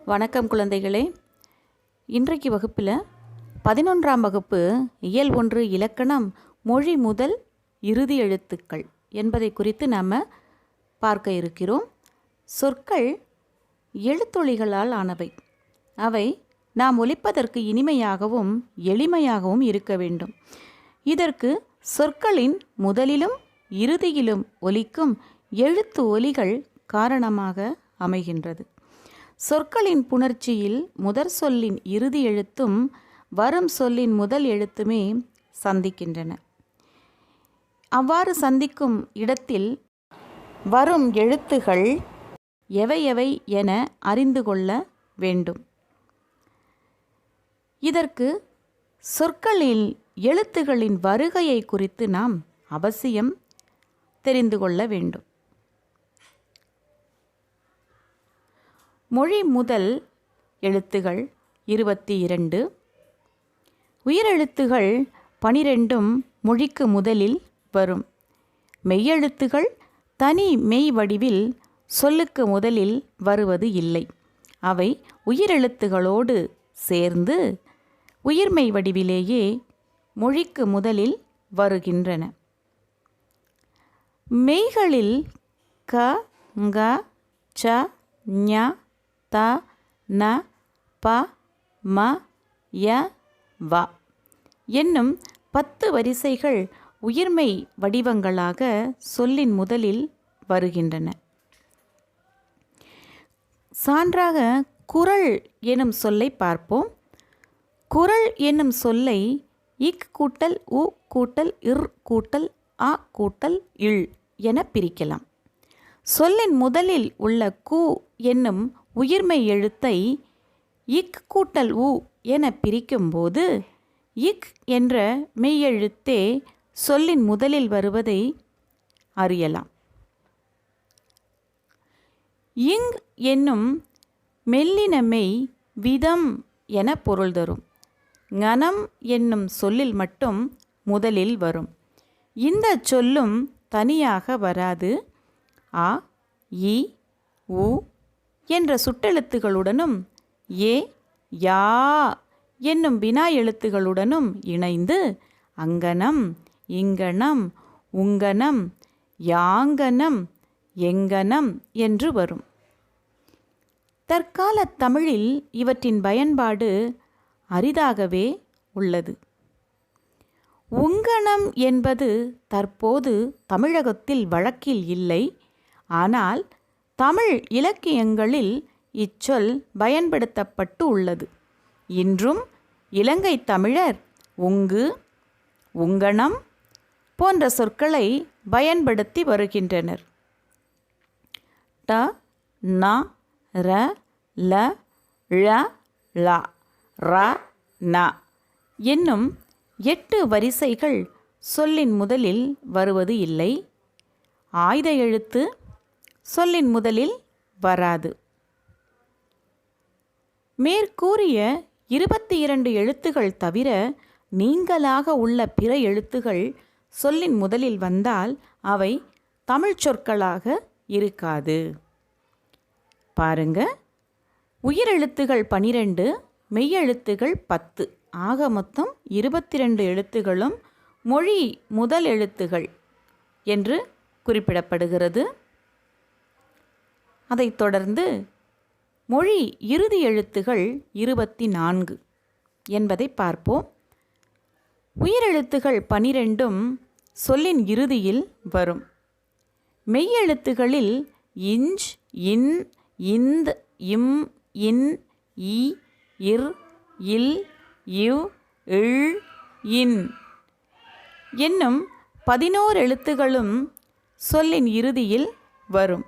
வணக்கம் குழந்தைகளே. இன்றைக்கு வகுப்பில் 11ஆம் வகுப்பு இயல் 1 இலக்கணம் மொழி முதல் இறுதி எழுத்துக்கள் என்பதை குறித்து நாம் பார்க்க இருக்கிறோம். சொற்கள் எழுத்தொலிகளால் ஆனவை. அவை நாம் ஒலிப்பதற்கு இனிமையாகவும் எளிமையாகவும் இருக்க வேண்டும். இதற்கு சொற்களின் முதலிலும் இறுதியிலும் ஒலிக்கும் எழுத்து ஒலிகள் காரணமாக அமைகின்றது. சொற்களின் புணர்ச்சியில் முதற் சொல்லின் இறுதி எழுத்தும் வரும் சொல்லின் முதல் எழுத்துமே சந்திக்கின்றன. அவ்வாறு சந்திக்கும் இடத்தில் வரும் எழுத்துகள் எவை என அறிந்து கொள்ள வேண்டும். இதற்கு சொற்களில் எழுத்துகளின் வருகையை குறித்து நாம் அவசியம் தெரிந்து கொள்ள வேண்டும். மொழி முதல் எழுத்துகள் 22, உயிரெழுத்துகள் 12ம் மொழிக்கு முதலில் வரும். மெய்யெழுத்துகள் தனி மெய் வடிவில் சொல்லுக்கு முதலில் வருவது இல்லை. அவை உயிரெழுத்துகளோடு சேர்ந்து உயிர்மெய் வடிவிலேயே மொழிக்கு முதலில் வருகின்றன. மெய்களில் க, ங, ச, ஞ, த, ந, ப, ம, ய, வ என்னும் 10 வரிசைகள் உயிர்மெய் வடிவங்களாக சொல்லின் முதலில் வருகின்றன. சான்றாக குறள் எனும் சொல்லை பார்ப்போம். குறள் என்னும் சொல்லை இக் கூட்டல் உ கூட்டல் இர் கூட்டல் அ கூட்டல் இல் என பிரிக்கலாம். சொல்லின் முதலில் உள்ள கு என்னும் உயிர்மெய் எழுத்தை இக் கூட்டல் உ என பிரிக்கும்போது இக் என்ற மெய்யெழுத்தே சொல்லின் முதலில் வருவதை அறியலாம். இங் என்னும் மெல்லின மெய் விதம் என பொருள் தரும். ஞனம் என்னும் சொல்லில் மட்டும் முதலில் வரும். இந்த சொல்லும் தனியாக வராது. அ, இ, உ என்ற சுட்டெழுத்துகளுடனும் ஏ, யா என்னும் வினா எழுத்துகளுடனும் இணைந்து அங்கனம், இங்கனம், உங்கனம், யாங்கனம், எங்கனம் என்று வரும். தற்கால தமிழில் இவற்றின் பயன்பாடு அரிதாகவே உள்ளது. உங்கனம் என்பது தற்போது தமிழகத்தில் வழக்கில் இல்லை. ஆனால் தமிழ் இலக்கியங்களில் இச்சொல் பயன்படுத்தப்பட்டு உள்ளது. இன்றும் இலங்கை தமிழர் உங்கு, உங்கனம் போன்ற சொற்களை பயன்படுத்தி வருகின்றனர். ட, ந, ர, ல, ழ, ள, ர, ந என்னும் 8 வரிசைகள் சொல்லின் முதலில் வருவது இல்லை. ஆய்த எழுத்து சொல்லின் முதலில் வராது. மேற்கூறிய 22 எழுத்துகள் தவிர நீங்கலாக உள்ள பிற எழுத்துகள் சொல்லின் முதலில் வந்தால் அவை தமிழ் சொற்களாக இருக்காது. பாருங்க, உயிரெழுத்துகள் 12, மெய்யெழுத்துகள் 10 ஆக மொத்தம் 22 எழுத்துகளும் மொழி முதல் எழுத்துகள் என்று குறிப்பிடப்படுகிறது. அதைத் தொடர்ந்து மொழி இறுதி எழுத்துகள் 24 என்பதை பார்ப்போம். உயிரெழுத்துகள் 12ம் சொல்லின் இறுதியில் வரும். மெய்யெழுத்துகளில் இஞ்ச், இன், இந்த், இம், இன், இ, இர், இல், இவ், இள், இன் என்னும் 11 எழுத்துகளும் சொல்லின் இறுதியில் வரும்.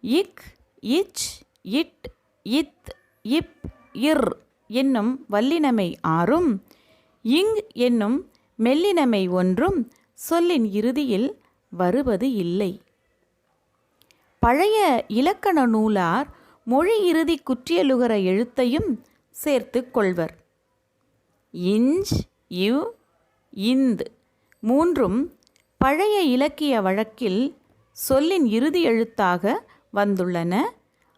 இக், இச், இட், இத், இப், இர் என்னும் வல்லினமை 6ம் இங் என்னும் மெல்லினமை 1ம் சொல்லின் இறுதியில் வருவது இல்லை. பழைய இலக்கண நூலார் மொழி இறுதி குற்றியலுகர எழுத்தையும் சேர்த்து கொள்வர். இஞ்ச், இவ், இந்த் 3ம் பழைய இலக்கிய வழக்கில் சொல்லின் இறுதி எழுத்தாக வந்துள்ளன.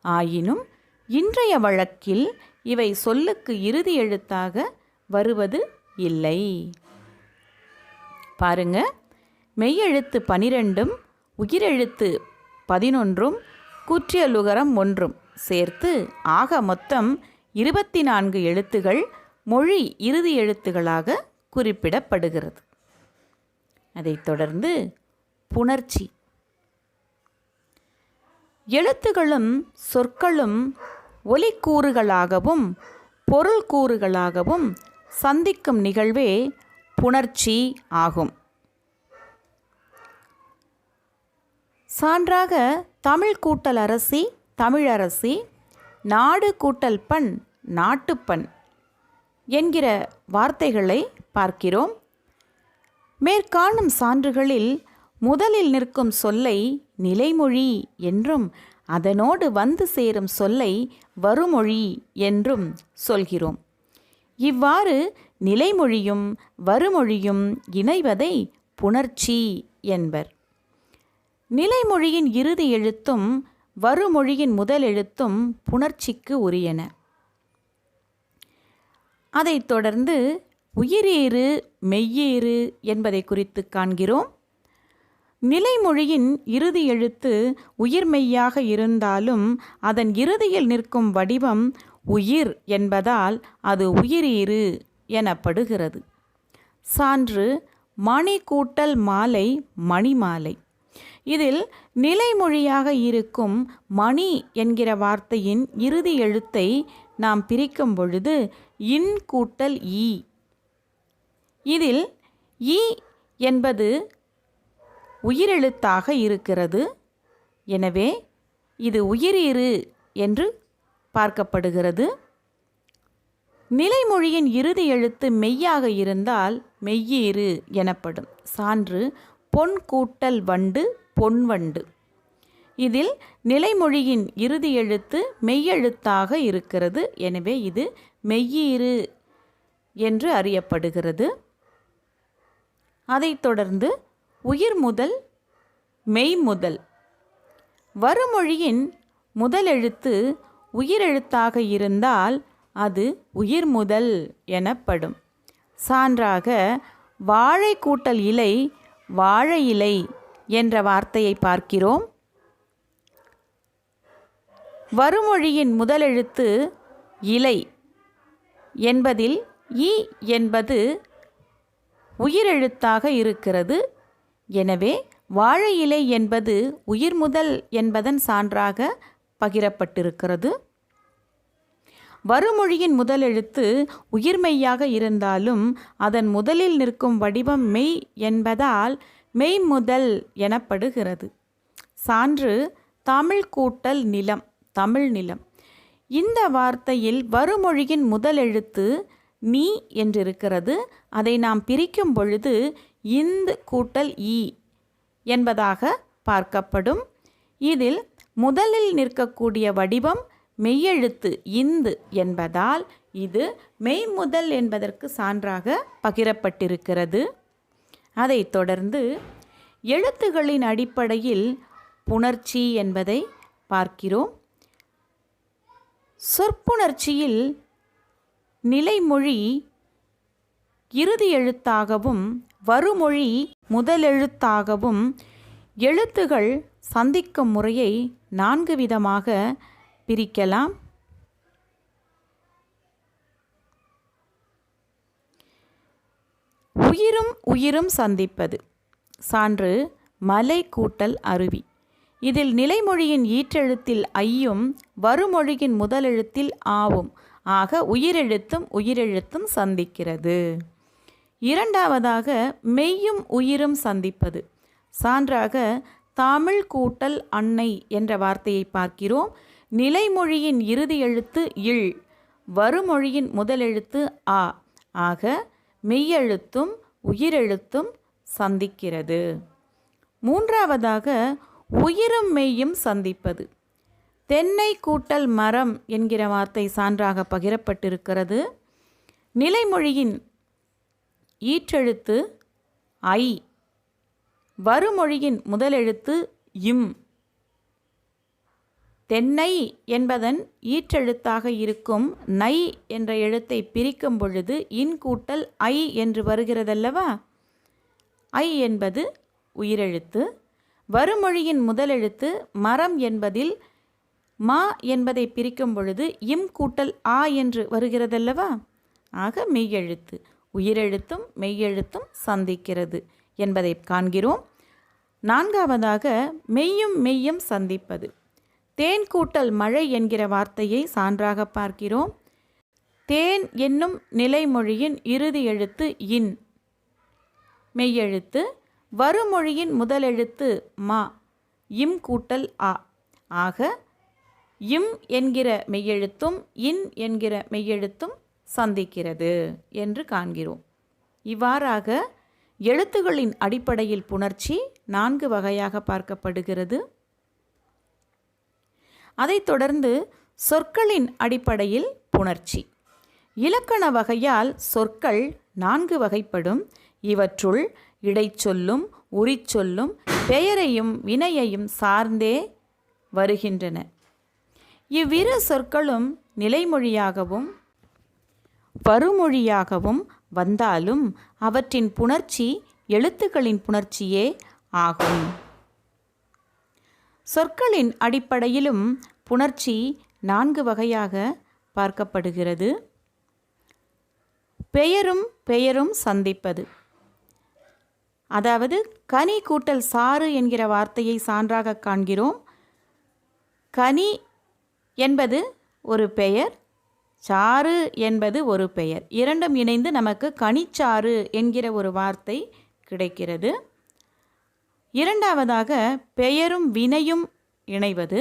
ஆயினும் இன்றைய வழக்கில் இவை சொல்லுக்கு இறுதி எழுத்தாக வருவது இல்லை. பாருங்க, மெய்யெழுத்து 12ம் உயிரெழுத்து 11ம் குற்றியலுகரம் 1ம் சேர்த்து ஆக மொத்தம் 24 எழுத்துகள் மொழி இறுதி எழுத்துகளாக குறிப்பிடப்படுகிறது. அதைத் தொடர்ந்து புணர்ச்சி. எழுத்துகளும் சொற்களும் ஒலிக்கூறுகளாகவும் பொருள் கூறுகளாகவும் சந்திக்கும் நிகழ்வே புணர்ச்சி ஆகும். சான்றாக தமிழ் கூட்டல் அரசி தமிழரசி, நாடு கூட்டல் பண் நாட்டுப்பண் என்கிற வார்த்தைகளை பார்க்கிறோம். மேற்காணும் சான்றுகளில் முதலில் நிற்கும் சொல்லை நிலைமொழி என்றும் அதனோடு வந்து சேரும் சொல்லை வருமொழி என்றும் சொல்கிறோம். இவ்வாறு நிலைமொழியும் வருமொழியும் இணைவதை புணர்ச்சி என்பர். நிலைமொழியின் இறுதி எழுத்தும் வருமொழியின் முதல் எழுத்தும் புணர்ச்சிக்கு உரியன. அதைத் தொடர்ந்து உயிரீறு மெய்யீறு என்பதை குறித்து காண்கிறோம். நிலைமொழியின் இறுதி எழுத்து உயிர்மெய்யாக இருந்தாலும் அதன் இறுதியில் நிற்கும் வடிவம் உயிர் என்பதால் அது உயிரீறு எனப்படுகிறது. சான்று மணி கூட்டல் மாலை மணிமாலை. இதில் நிலைமொழியாக இருக்கும் மணி என்கிற வார்த்தையின் இறுதி எழுத்தை நாம் பிரிக்கும் பொழுது இன் கூட்டல் ஈ. இதில் ஈ என்பது உயிரெழுத்தாக இருக்கிறது. எனவே இது உயிரீறு என்று பார்க்கப்படுகிறது. நிலைமொழியின் இறுதி எழுத்து மெய்யாக இருந்தால் மெய்யீறு எனப்படும். சான்று பொன் கூட்டல் வண்டு பொன்வண்டு. இதில் நிலைமொழியின் இறுதி எழுத்து மெய்யெழுத்தாக இருக்கிறது. எனவே இது மெய்யீறு என்று அறியப்படுகிறது. அதைத் தொடர்ந்து உயிர் முதல் மெய் முதல். வருமொழியின் முதல் எழுத்து உயிரெழுத்தாக இருந்தால் அது உயிர் முதல் எனப்படும். சான்றாக வாழை கூட்டல் இலை வாழை இலை என்ற வார்த்தையை பார்க்கிறோம். வருமொழியின் முதல் எழுத்து இலை என்பதில் இ என்பது உயிரெழுத்தாக இருக்கிறது. எனவே வாழை இலை என்பது உயிர் முதல் என்பதன் சான்றாக பகிரப்பட்டிருக்கிறது. வருமொழியின் முதல் எழுத்து உயிர்மெய்யாக இருந்தாலும் அதன் முதலில் நிற்கும் வடிவம் மெய் என்பதால் மெய் முதல் எனப்படுகிறது. சான்று தமிழ் கூட்டல் நிலம் தமிழ் நிலம். இந்த வார்த்தையில் வருமொழியின் முதல் எழுத்து நீ என்றிருக்கிறது. அதை நாம் பிரிக்கும் பொழுது இந்து கூட்டல் ஈ என்பதாக பார்க்கப்படும். இதில் முதலில் நிற்கக்கூடிய வடிவம் மெய்யெழுத்து இந்து என்பதால் இது மெய் முதல் என்பதற்கு சான்றாக பகிரப்பட்டிருக்கிறது. அதைத் தொடர்ந்து எழுத்துகளின் அடிப்படையில் புணர்ச்சி என்பதை பார்க்கிறோம். சொற்புணர்ச்சியில் நிலைமொழி இறுதி எழுத்தாகவும் வருமொழி முதலெழுத்தாகவும் எழுத்துகள் சந்திக்கும் முறையை 4 விதமாக பிரிக்கலாம். உயிரும் உயிரும் சந்திப்பது. சான்று மலை கூட்டல் அருவி. இதில் நிலைமொழியின் ஈற்றெழுத்தில் ஐயும் வருமொழியின் முதலெழுத்தில் ஆவும். ஆக உயிரெழுத்தும் உயிரெழுத்தும் சந்திக்கிறது. இரண்டாவதாக மெய்யும் உயிரும் சந்திப்பது. சான்றாக தமிழ் கூட்டல் அன்னை என்ற வார்த்தையை பார்க்கிறோம். நிலைமொழியின் இறுதி எழுத்து இல் வருமொழியின் முதலெழுத்து ஆ. ஆக மெய்யெழுத்தும் உயிரெழுத்தும் சந்திக்கிறது. மூன்றாவதாக உயிரும் மெய்யும் சந்திப்பது. தென்னை கூட்டல் மரம் என்கிற வார்த்தை சான்றாக பகிரப்பட்டிருக்கிறது. நிலைமொழியின் ஈற்றெழுத்து ஐ. வருமொழியின் முதலெழுத்து இம். தென்னை என்பதன் ஈற்றெழுத்தாக இருக்கும் நை என்ற எழுத்தை பிரிக்கும் பொழுது இன் கூட்டல் ஐ என்று வருகிறதல்லவா? ஐ என்பது உயிரெழுத்து. வருமொழியின் முதலெழுத்து மரம் என்பதில் மா என்பதை பிரிக்கும் பொழுது இம் கூட்டல் ஆ என்று வருகிறதல்லவா? ஆக மெய்யெழுத்து. உயிரெழுத்தும் மெய்யெழுத்தும் சந்திக்கிறது என்பதை காண்கிறோம். நான்காவதாக மெய்யும் மெய்யும் சந்திப்பது. தேன் கூட்டல் மழை என்கிற வார்த்தையை சான்றாக பார்க்கிறோம். தேன் என்னும் நிலைமொழியின் இறுதி எழுத்து இன் மெய்யெழுத்து. வருமொழியின் முதலெழுத்து மா. இம் கூட்டல் ஆ. ஆக இம் என்கிற மெய்யெழுத்தும் இன் என்கிற மெய்யெழுத்தும் சந்திக்கிறது என்று காண்கிறோம். இவ்வாறாக எழுத்துகளின் அடிப்படையில் புணர்ச்சி 4 வகையாக பார்க்கப்படுகிறது. அதைத் தொடர்ந்து சொற்களின் அடிப்படையில் புணர்ச்சி. இலக்கண வகையால் சொற்கள் 4 வகைப்படும். இவற்றுள் இடைச்சொல்லும் உரிச்சொல்லும் பெயரையும் வினையையும் சார்ந்தே வருகின்றன. இவ்விரு சொற்களும் நிலைமொழியாகவும் வருமொழியாகவும் வந்தாலும் அவற்றின் புணர்ச்சி எழுத்துக்களின் புணர்ச்சியே ஆகும். சொற்களின் அடிப்படையிலும் புணர்ச்சி 4 வகையாக பார்க்கப்படுகிறது. பெயரும் சந்திப்பது. அதாவது கனி கூட்டல் சாறு என்கிற வார்த்தையை சான்றாக காண்கிறோம். கனி என்பது ஒரு பெயர், சாறு என்பது ஒரு பெயர். இரண்டும் இணைந்து நமக்கு கனிச்சாறு என்கிற ஒரு வார்த்தை கிடைக்கிறது. இரண்டாவதாக பெயரும் வினையும் இணைவது.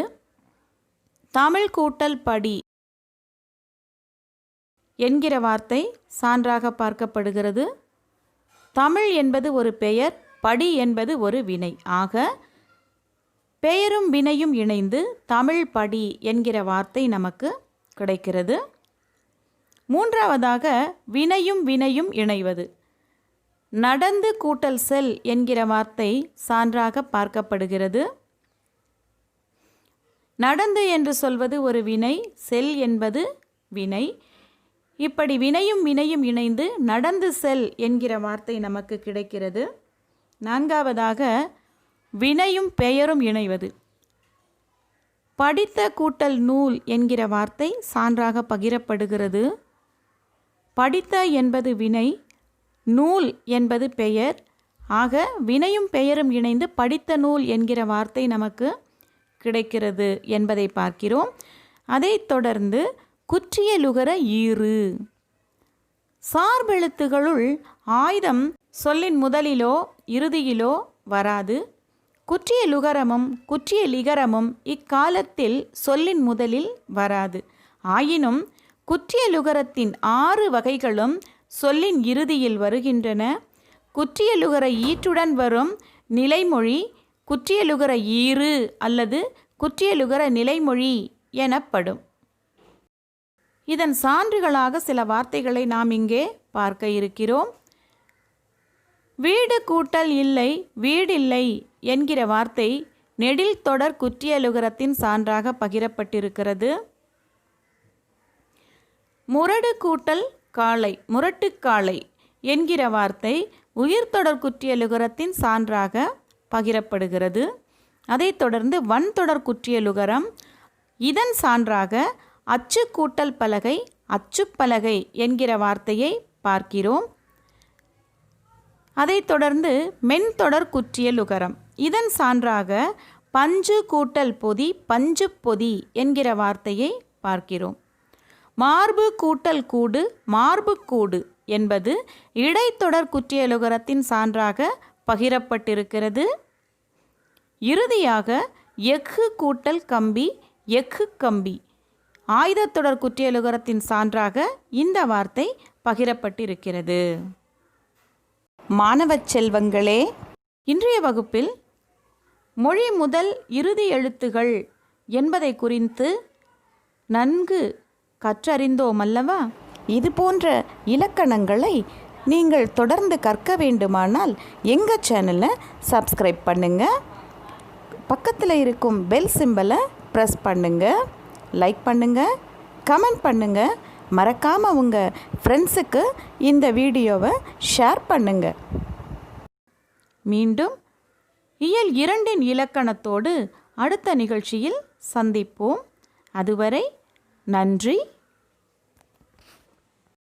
தமிழ் கூட்டல் படி என்கிற வார்த்தை சான்றாக பார்க்கப்படுகிறது. தமிழ் என்பது ஒரு பெயர், படி என்பது ஒரு வினை. ஆக பெயரும் வினையும் இணைந்து தமிழ் படி என்கிற வார்த்தை நமக்கு கிடைக்கிறது. மூன்றாவதாக வினையும் இணைவது. நடந்து கூட்டல் செல் என்கிற வார்த்தை சான்றாக பார்க்கப்படுகிறது. நடந்து என்று சொல்வது ஒரு வினை, செல் என்பது வினை. இப்படி வினையும் இணைந்து நடந்து செல் என்கிற வார்த்தை நமக்கு கிடைக்கிறது. நான்காவதாக வினையும் பெயரும் இணைவது. படித்த கூட்டல் நூல் என்கிற வார்த்தை சான்றாக பகிரப்படுகிறது. படித்த என்பது வினை, நூல் என்பது பெயர். ஆக வினையும் பெயரும் இணைந்து படித்த நூல் என்கிற வார்த்தை நமக்கு கிடைக்கிறது என்பதை பார்க்கிறோம். அதைத் தொடர்ந்து குற்றியலுகர ஈறு. சார்பெழுத்துகளுள் ஆயுதம் சொல்லின் முதலிலோ இறுதியிலோ வராது. குற்றிய லுகரமும் குற்றிய லிகரமும் இக்காலத்தில் சொல்லின் முதலில் வராது. ஆயினும் குற்றிய லுகரத்தின் 6 வகைகளும் சொல்லின் இறுதியில் வருகின்றன. குற்றியலுகர ஈற்றுடன் வரும் நிலைமொழி குற்றியலுகர ஈறு அல்லது குற்றியலுகர நிலைமொழி எனப்படும். இதன் சான்றுகளாக சில வார்த்தைகளை நாம் இங்கே பார்க்க இருக்கிறோம். வீடு கூட்டல் இல்லை வீடில்லை என்கிற வார்த்தை நெடில் தொடர் குற்றியலுகரத்தின் சான்றாக பகிரப்பட்டிருக்கிறது. முரடு கூட்டல் காளை முரட்டுக்காளை என்கிற வார்த்தை உயிர்த்தொடர் குற்றியலுகரத்தின் சான்றாக பகிரப்படுகிறது. அதைத் தொடர்ந்து வன்தொடர் குற்றியலுகரம், இதன் சான்றாக அச்சு கூட்டல் பலகை அச்சுப்பலகை என்கிற வார்த்தையை பார்க்கிறோம். அதைத் தொடர்ந்து மென்தொடர் குற்றியலுகரம், இதன் சான்றாக பஞ்சு கூட்டல் பொதி பஞ்சு பொதி என்கிற வார்த்தையை பார்க்கிறோம். மார்பு கூட்டல் கூடு மார்பு கூடு என்பது இடைத்தொடர் குற்றியலுகரத்தின் சான்றாக பகிரப்பட்டிருக்கிறது. இறுதியாக எஃகு கூட்டல் கம்பி எஃகு கம்பி ஆய்தத்தொடர் குற்றியலுகரத்தின் சான்றாக இந்த வார்த்தை பகிரப்பட்டிருக்கிறது. மாணவ செல்வங்களே, இன்றைய வகுப்பில் மொழி முதல் இறுதி எழுத்துகள் என்பதை குறித்து நன்கு கற்றறிந்தோம் அல்லவா? இது போன்ற இலக்கணங்களை நீங்கள் தொடர்ந்து கற்க வேண்டுமானால் எங்கள் சேனலை சப்ஸ்கிரைப் பண்ணுங்கள், பக்கத்தில் இருக்கும் பெல் சிம்பலை ப்ரெஸ் பண்ணுங்கள், லைக் பண்ணுங்கள், கமெண்ட் பண்ணுங்கள், மறக்காமல் உங்கள் ஃப்ரெண்ட்ஸுக்கு இந்த வீடியோவை ஷேர் பண்ணுங்கள். மீண்டும் இயல் 2 இலக்கணத்தோடு அடுத்த நிகழ்ச்சியில் சந்திப்போம். அதுவரை நன்றி.